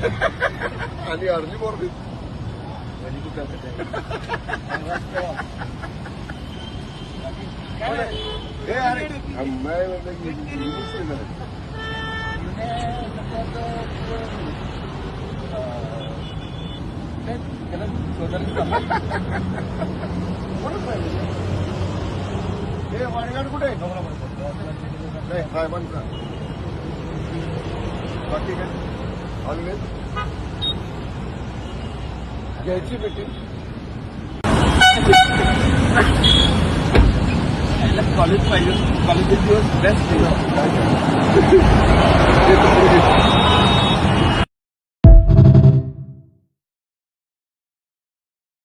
आणि early morning वाणगाड कुठे साहेबांचा बाकी काय ऑलवेज घ्यायची मीटिंग कॉलेज पाहिजे कॉलेज दिवस बेस्ट